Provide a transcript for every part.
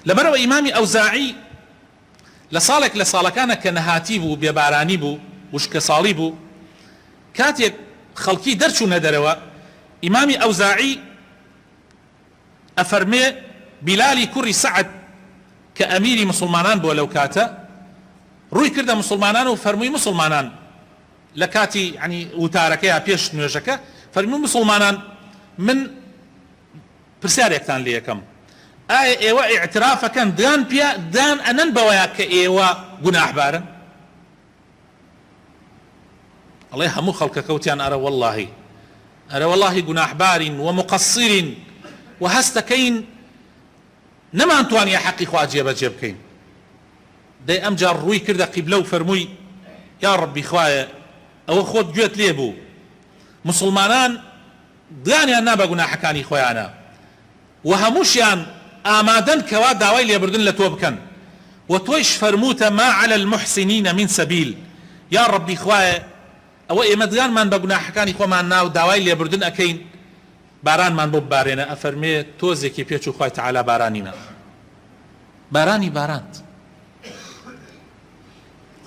لەبەرەوە ئیمامی ئەوزاعی لە ساڵێک لە ساڵەکانە کە نەهاتی بوو بێبارانی بوو وشکە ساڵی بوو کاتێک خەڵکی دەرچوونە دەرەوە ئیمامی ئەوزاعی ئەفەرمێ بیلالی کوڕی سەعد کە ئەمیری مسلمانان بووە لەو کاتە ڕووی کردە مسلمانان و فەرمووی مسلمانان لە کاتی ینی وتارەکەیە پێش نوێژەکە فەرمووی مسلمانان من پرسیارێکتان لێ یەکەم ئایا ئێوە ئیعترافەکەن دان پێ دان ئەنەن بەوەیە کە ئێوە گوناحبارن ئەڵێ هەموو خەڵکە کەوتیان ئەرە وەڵڵاهی گوناحبارین و مقەسیرین و هەستەکەین نەمانتوانیە حەقی خوا جێبەجێ بکەین دەی ئەمجار ڕووی کردە قیبلە و فەرمووی یا ڕەبی خوایە ئەوە خۆت گوێت لێ بوو مسلمانان دڵیانیان نا بە گوناحەکانی خۆیانە و هەمووشیان ئامادەن کەوا داوای لێبردن لە تۆ بکەن و تۆیش فەرمووتە ما على المحسنین من سەبیل یا ڕەبی خوایە ئەوە ئێمە دڵیانمان بە گوناحەکانی خۆمان نا و داوای لێبردن ئەکەین بارانمان بۆ ببارێنە ئەفەرمێ تۆزێکی پێچ و خوای تەعالا بارانینە بارانی باراند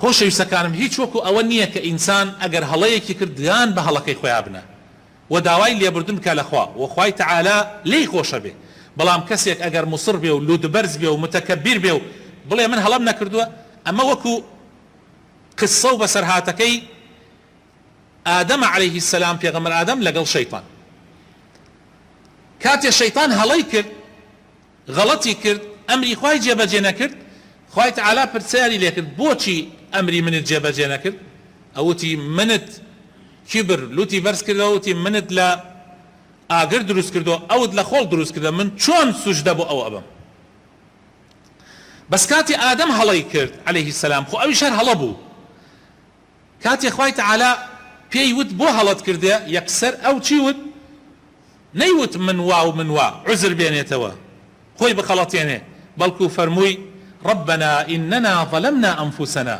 خۆشەویستەکانم هیچ وەکو ئەوە نییە کە ئینسان ئەگەر هەڵەیەکی کرد دڵیان بە هەڵەکەی خۆیان بنە و داوای لێبردن بکە لە خوا و خوای تەعالا لێی خۆشە بێ بەڵام کەسێک ئەگەر موسر بێ و لودبەرز بێ و متەکەبیر بێ و بڵێ من هەڵەم نەکردووە ئەمە وەکو قسە و بەسەرهاتەکەی ئادەم عەلەیهی السەلام پێغەمبەر ئادەم لەگەڵ شەیطان کاتێ شەیطان هەڵەی کرد غەڵەتی کرد ئەمری خوای جێبەجێ نەکرد خوای تەعالا پرسیاری لێ کرد بۆچی ئەمری منت جێبەجێ نەکرد ئەوتی منت کیبر لوتی بەرز کردەوە وتی منت لە ئاگر دروست کردەوە ئەوت لە خۆڵ دروست کردە من چۆن سوژدە بۆ ئەو ئەبم بەس کاتی ئادەم هەڵەی کرد عەلەیهی السەلام خۆ ئەویش هەر هەڵە بوو کاتێ خوای تەعالا پێی وت بۆ هەڵەت کردێ یەکسەر ئەو چی وت نەیوت من وا و من وا عوزر بێنێتەوە خۆی بخەڵەتێنێ بەڵکو فەرمووی ربنا إننا ظلمنا أنفسنا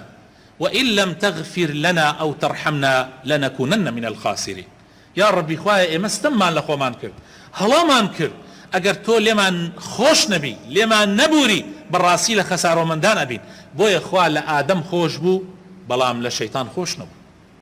وإن لم تغفر لنا أو ترحمنا لنكونن من الخاسرين يا ربي خوايا ئێمە لخوامان کرد هەڵامان کرد ئەگەر تۆ لێمان خۆش نەبی لێمان نەبووری بەڕاستی لە خەسارۆمەندان ئەبین بۆیە خوا لە ئادەم خۆش بوو بەڵام لە شەیطان خۆش نەبوو